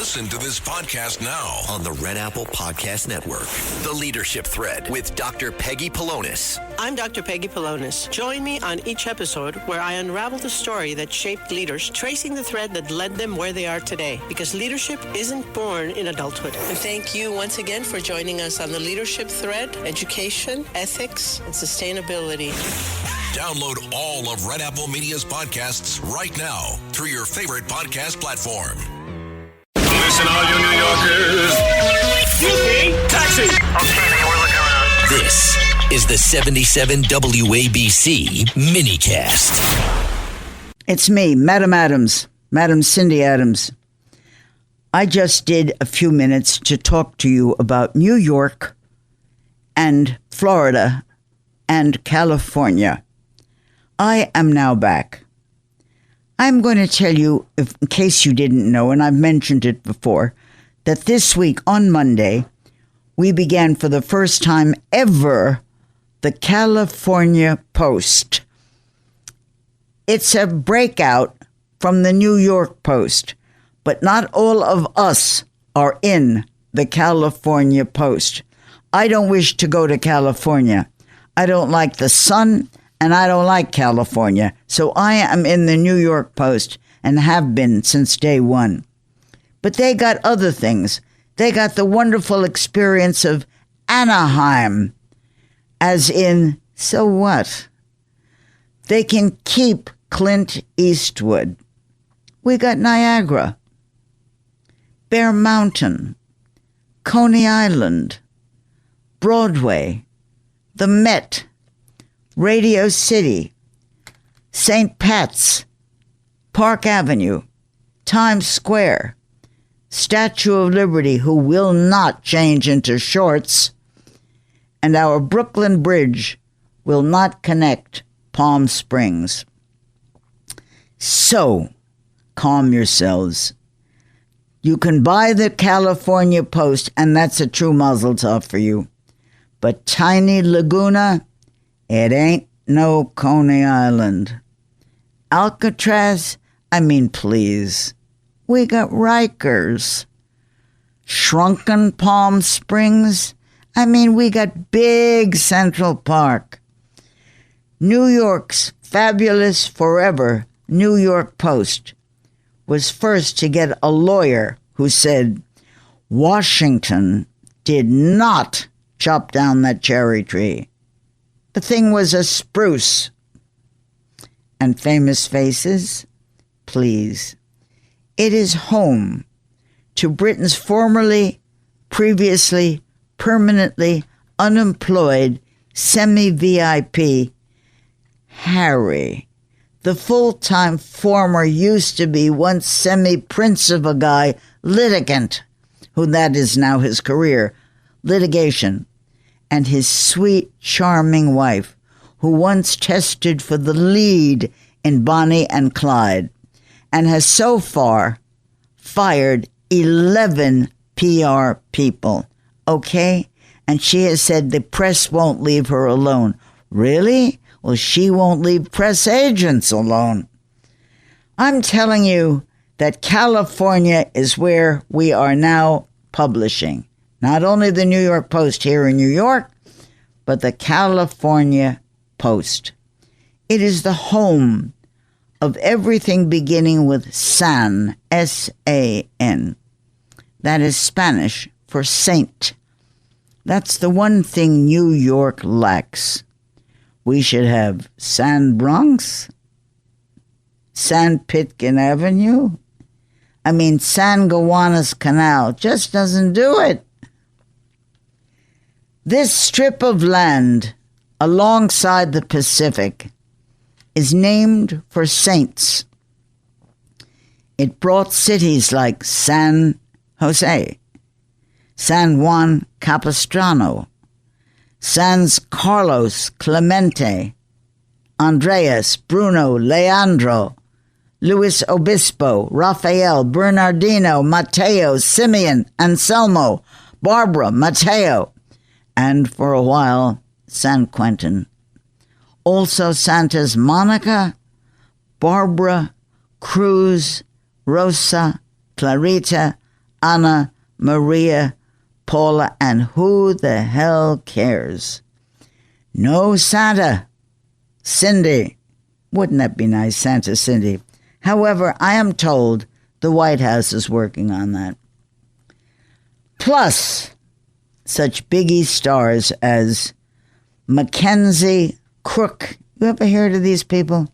Listen to this podcast now on the Red Apple Podcast Network. The Leadership Thread with Dr. Peggy Polonis. I'm Dr. Peggy Polonis. Join me on each episode where I unravel the story that shaped leaders, tracing the thread that led them where they are today. Because leadership isn't born in adulthood. And thank you once again for joining us on the Leadership Thread, education, ethics, and sustainability. Download all of Red Apple Media's podcasts right now through your favorite podcast platform. Listen, all you New Yorkers. Excuse me, taxi. Okay, we're looking around. This is the 77 WABC minicast. It's me, Madam Adams, Madam Cindy Adams. I just did a few minutes to talk to you about New York and Florida and California. I am now back. I'm going to tell you, in case you didn't know, and I've mentioned it before, that this week on Monday, we began for the first time ever the California Post. It's a breakout from the New York Post, but not all of us are in the California Post. I don't wish to go to California. I don't like the sun. And I don't like California, so I am in the New York Post and have been since day one. But they got other things. They got the wonderful experience of Anaheim, as in, so what? They can keep Clint Eastwood. We got Niagara, Bear Mountain, Coney Island, Broadway, the Met, Radio City, St. Pat's, Park Avenue, Times Square, Statue of Liberty, who will not change into shorts, and our Brooklyn Bridge will not connect Palm Springs. So, calm yourselves. You can buy the California Post, and that's a true mazel tov for you. But Tiny Laguna, it ain't no Coney Island. Alcatraz, please. We got Rikers. Shrunken Palm Springs, we got big Central Park. New York's fabulous forever New York Post was first to get a lawyer who said Washington did not chop down that cherry tree. The thing was a spruce. And Famous Faces, please. It is home to Britain's previously, permanently unemployed semi-VIP, Harry. The full-time former used to be once semi-prince of a guy, litigant, who that is now his career, litigation. And his sweet, charming wife, who once tested for the lead in Bonnie and Clyde, and has so far fired 11 PR people, okay? And she has said the press won't leave her alone. Really? Well, she won't leave press agents alone. I'm telling you that California is where we are now publishing. Not only the New York Post here in New York, but the California Post. It is the home of everything beginning with San, S-A-N. That is Spanish for saint. That's the one thing New York lacks. We should have San Bronx, San Pitkin Avenue. San Gowanus Canal just doesn't do it. This strip of land alongside the Pacific is named for saints. It brought cities like San Jose, San Juan Capistrano, San Carlos Clemente, Andreas, Bruno, Leandro, Luis Obispo, Rafael, Bernardino, Mateo, Simeon, Anselmo, Barbara, Mateo, and for a while, San Quentin. Also Santas Monica, Barbara, Cruz, Rosa, Clarita, Anna, Maria, Paula, and who the hell cares? No Santa. Cindy. Wouldn't that be nice, Santa Cindy? However, I am told the White House is working on that. Plus, such biggie stars as Mackenzie Crook. You ever heard of these people?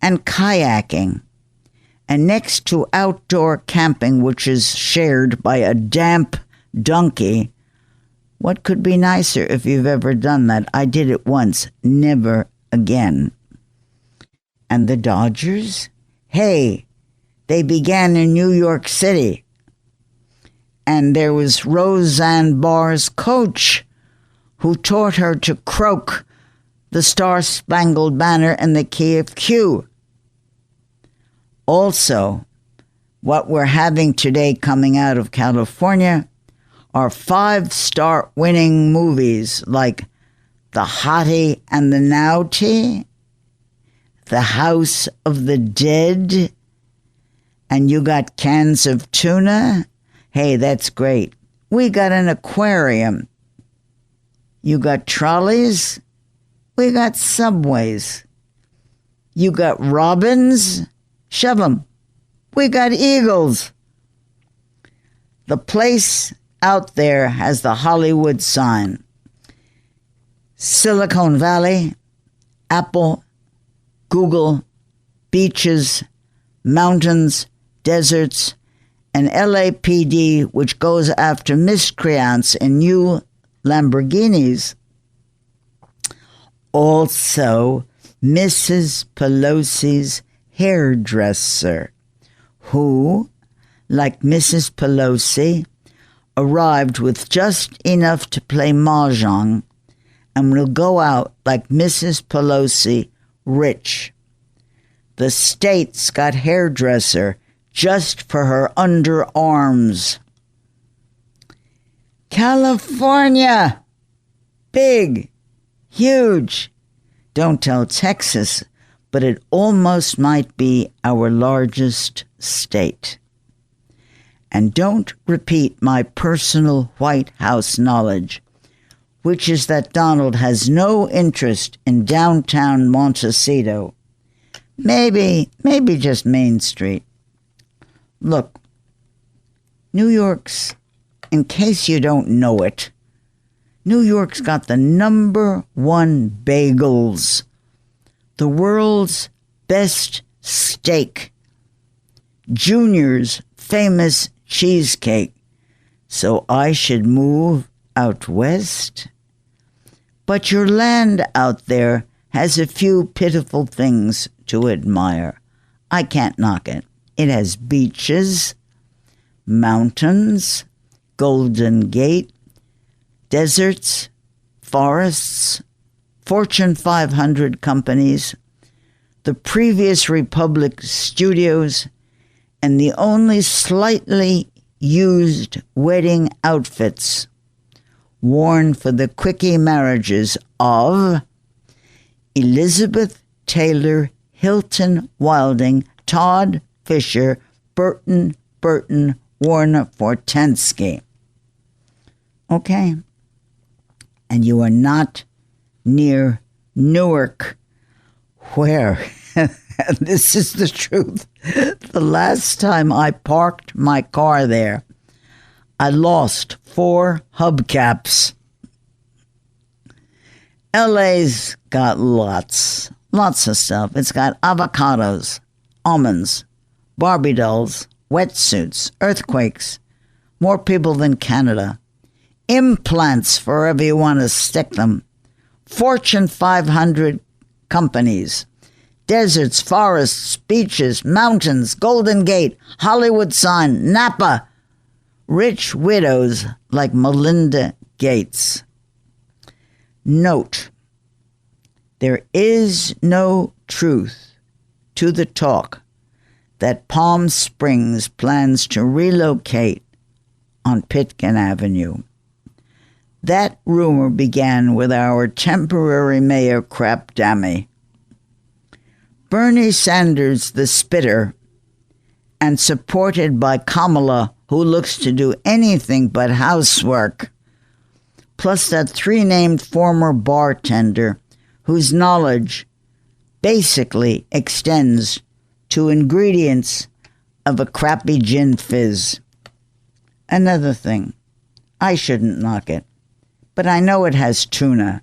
And kayaking. And next to outdoor camping, which is shared by a damp donkey, what could be nicer if you've ever done that? I did it once, never again. And the Dodgers? Hey, they began in New York City. And there was Roseanne Barr's coach who taught her to croak the Star-Spangled Banner in the key of Q. Also, what we're having today coming out of California are 5-star winning movies like The Hottie and the Naughty, The House of the Dead, and you got cans of tuna. Hey, that's great. We got an aquarium. You got trolleys. We got subways. You got robins. Shove 'em. We got eagles. The place out there has the Hollywood sign. Silicon Valley, Apple, Google, beaches, mountains, deserts, and LAPD, which goes after miscreants in new Lamborghinis. Also, Mrs. Pelosi's hairdresser, who, like Mrs. Pelosi, arrived with just enough to play mahjong and will go out like Mrs. Pelosi, rich. The state's got hairdresser just for her underarms. California! Big, huge. Don't tell Texas, but it almost might be our largest state. And don't repeat my personal White House knowledge, which is that Donald has no interest in downtown Montecito. Maybe just Main Street. Look, New York's, in case you don't know it, New York's got the #1 bagels, the world's best steak, Junior's famous cheesecake. So I should move out west? But your land out there has a few pitiful things to admire. I can't knock it. It has beaches, mountains, Golden Gate, deserts, forests, Fortune 500 companies, the previous Republic studios, and the only slightly used wedding outfits worn for the quickie marriages of Elizabeth Taylor, Hilton Wilding, Todd Fisher, Burton Warner Fortensky. Okay. And you are not near Newark, where, this is the truth, the last time I parked my car there, I lost 4 hubcaps. LA's got lots of stuff. It's got avocados, almonds, Barbie dolls, wetsuits, earthquakes, more people than Canada, implants wherever you want to stick them, Fortune 500 companies, deserts, forests, beaches, mountains, Golden Gate, Hollywood sign, Napa, rich widows like Melinda Gates. Note, there is no truth to the talk that Palm Springs plans to relocate on Pitkin Avenue. That rumor began with our temporary mayor, Crap Dammy. Bernie Sanders, the spitter, and supported by Kamala who looks to do anything but housework, plus that 3-named former bartender whose knowledge basically extends to ingredients of a crappy gin fizz. Another thing, I shouldn't knock it, but I know it has tuna.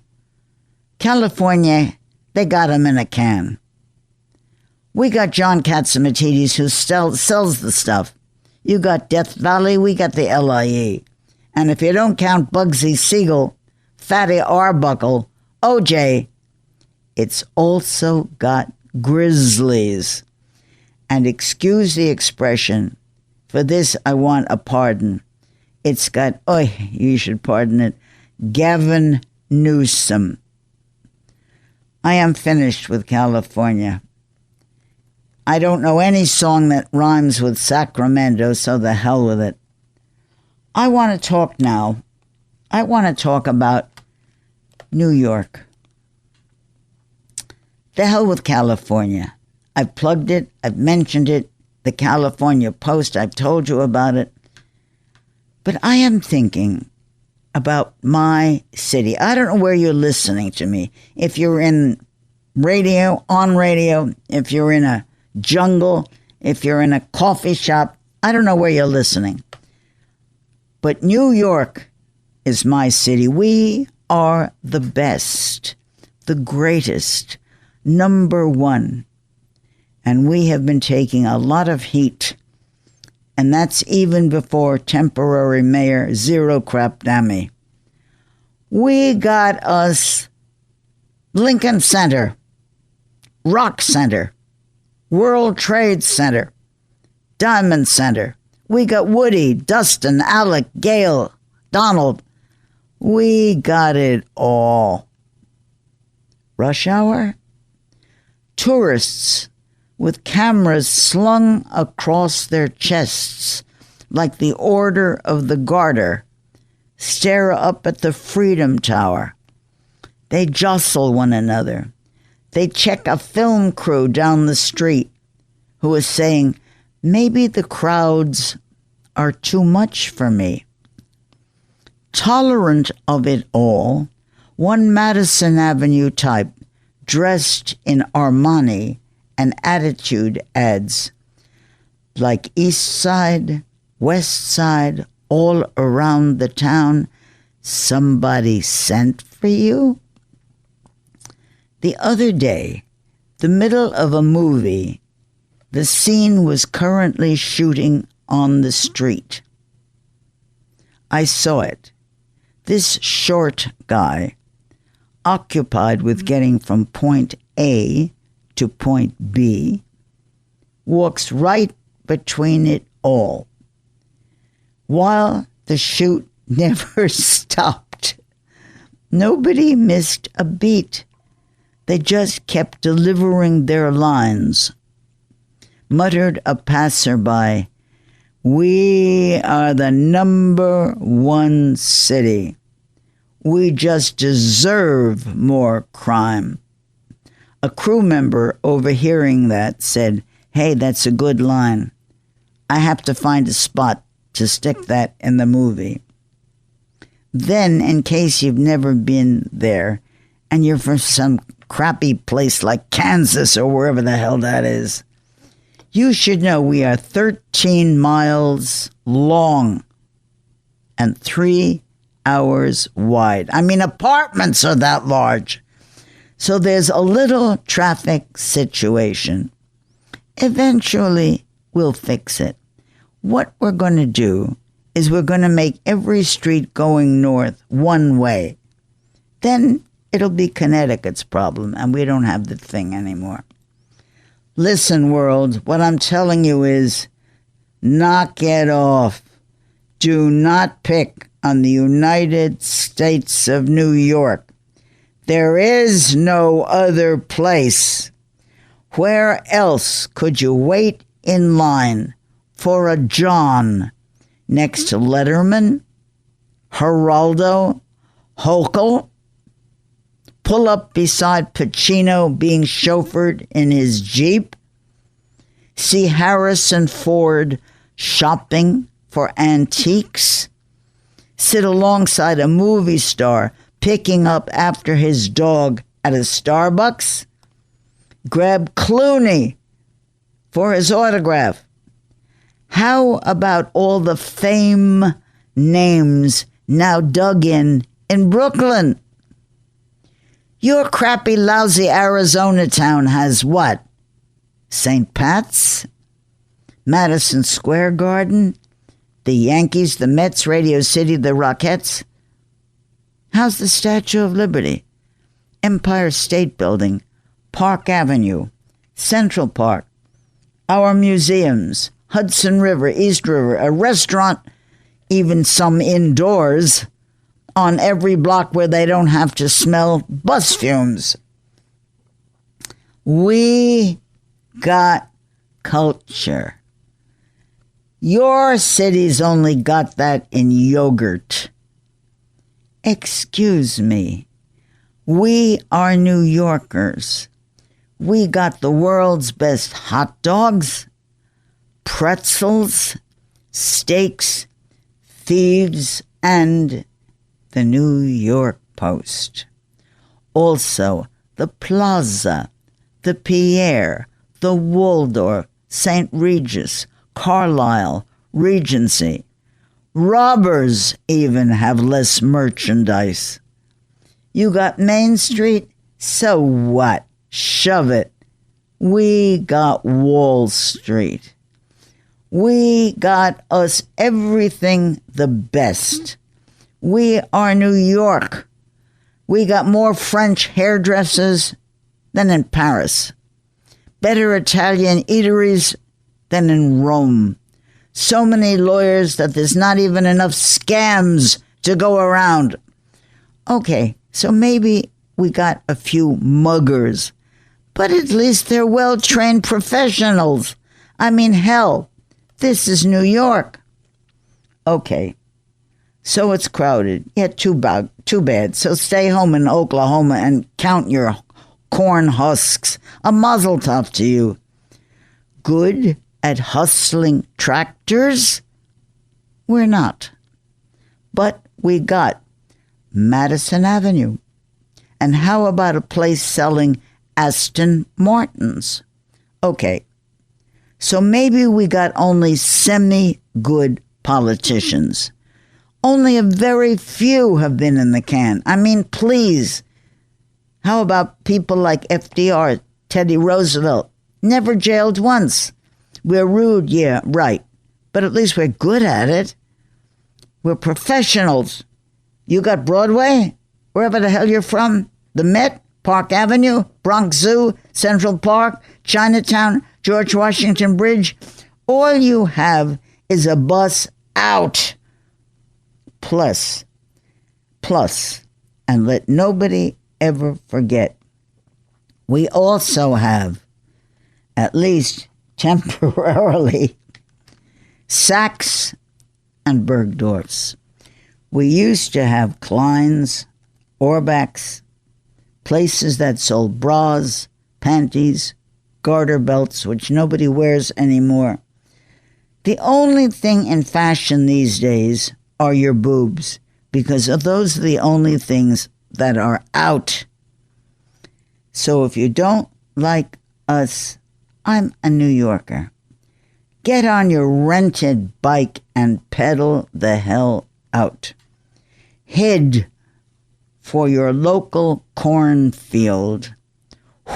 California, they got 'em in a can. We got John Katsimatidis who sells the stuff. You got Death Valley, we got the LIE. And if you don't count Bugsy Siegel, Fatty Arbuckle, OJ, it's also got Grizzlies. And excuse the expression, for this I want a pardon. It's got, you should pardon it, Gavin Newsom. I am finished with California. I don't know any song that rhymes with Sacramento, so the hell with it. I want to talk now. I want to talk about New York. The hell with California. I've plugged it. I've mentioned it. The California Post, I've told you about it. But I am thinking about my city. I don't know where you're listening to me. If you're in radio, on radio, if you're in a jungle, if you're in a coffee shop, I don't know where you're listening. But New York is my city. We are the best, the greatest, number one. And we have been taking a lot of heat. And that's even before temporary mayor Zero Crap Dammy. We got us Lincoln Center, Rock Center, World Trade Center, Diamond Center. We got Woody, Dustin, Alec, Gail, Donald. We got it all. Rush hour? Tourists with cameras slung across their chests like the Order of the Garter stare up at the Freedom Tower. They jostle one another. They check a film crew down the street who is saying, maybe the crowds are too much for me. Tolerant of it all, one Madison Avenue type dressed in Armani and attitude adds, like East Side, West Side, all around the town, somebody sent for you? The other day, the middle of a movie, the scene was currently shooting on the street. I saw it. This short guy, occupied with getting from point A to point B, walks right between it all, while the shoot never stopped. Nobody missed a beat. They just kept delivering their lines. Muttered a passerby, "We are the number one city. We just deserve more crime." A crew member overhearing that said, "Hey, that's a good line. I have to find a spot to stick that in the movie." Then, in case you've never been there and you're from some crappy place like Kansas or wherever the hell that is, you should know we are 13 miles long and 3 hours wide. I mean, apartments are that large. So there's a little traffic situation. Eventually, we'll fix it. What we're going to do is we're going to make every street going north one way. Then it'll be Connecticut's problem, and we don't have the thing anymore. Listen, world, what I'm telling you is knock it off. Do not pick on the United States of New York. There is no other place. Where else could you wait in line for a John next to Letterman, Geraldo, Hochul? Pull up beside Pacino being chauffeured in his Jeep? See Harrison Ford shopping for antiques, sit alongside a movie star picking up after his dog at a Starbucks, grab Clooney for his autograph. How about all the fame names now dug in Brooklyn? Your crappy, lousy Arizona town has what? St. Pat's? Madison Square Garden? The Yankees, the Mets, Radio City, the Rockettes? How's the Statue of Liberty? Empire State Building, Park Avenue, Central Park, our museums, Hudson River, East River, a restaurant, even some indoors, on every block where they don't have to smell bus fumes. We got culture. Your city's only got that in yogurt. Excuse me. We are New Yorkers. We got the world's best hot dogs, pretzels, steaks, thieves, and the New York Post. Also, the Plaza, the Pierre, the Waldorf, St. Regis, Carlisle, Regency. Robbers even have less merchandise. You got Main Street? So what? Shove it. We got Wall Street. We got us everything the best. We are New York. We got more French hairdressers than in Paris. Better Italian eateries than in Rome. So many lawyers that there's not even enough scams to go around. Okay, so maybe we got a few muggers, but at least they're well-trained professionals. I mean, hell, this is New York. Okay, so it's crowded. Yeah, too bad. So stay home in Oklahoma and count your corn husks. A mazel tov to you. Good at hustling tractors? We're not. But we got Madison Avenue. And how about a place selling Aston Martins? Okay, so maybe we got only semi-good politicians. Only a very few have been in the can. I mean, please. How about people like FDR, Teddy Roosevelt? Never jailed once. We're rude, yeah, right. But at least we're good at it. We're professionals. You got Broadway? Wherever the hell you're from? The Met? Park Avenue? Bronx Zoo? Central Park? Chinatown? George Washington Bridge? All you have is a bus out. Plus, and let nobody ever forget, we also have, at least temporarily, Saks and Bergdorfs. We used to have Klein's, Orbach's, places that sold bras, panties, garter belts, which nobody wears anymore. The only thing in fashion these days are your boobs, because those are the only things that are out. So if you don't like us, I'm a New Yorker. Get on your rented bike and pedal the hell out. Head for your local cornfield.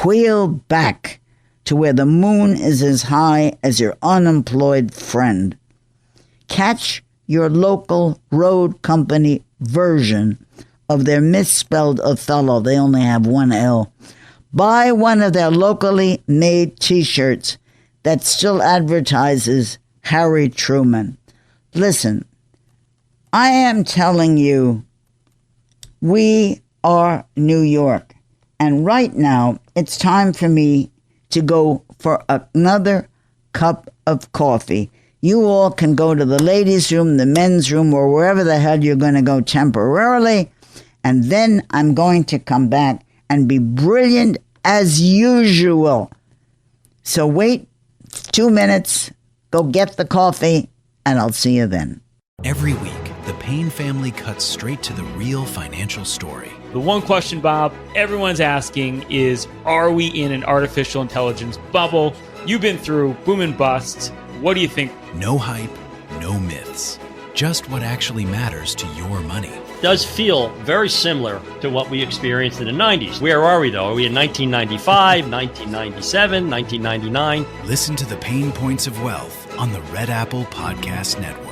Wheel back to where the moon is as high as your unemployed friend. Catch your local road company version of their misspelled Othello. They only have one L. Buy one of their locally made T-shirts that still advertises Harry Truman. Listen, I am telling you, we are New York. And right now, it's time for me to go for another cup of coffee. You all can go to the ladies' room, the men's room, or wherever the hell you're going to go temporarily. And then I'm going to come back and be brilliant as usual. So wait 2 minutes, go get the coffee, and I'll see you then. Every week, the Payne family cuts straight to the real financial story. The one question, Bob, everyone's asking is, are we in an artificial intelligence bubble? You've been through boom and bust. What do you think? No hype, no myths. Just what actually matters to your money. Does feel very similar to what we experienced in the 90s. Where are we, though? Are we in 1995, 1997, 1999? Listen to the Pain Points of Wealth on the Red Apple Podcast Network.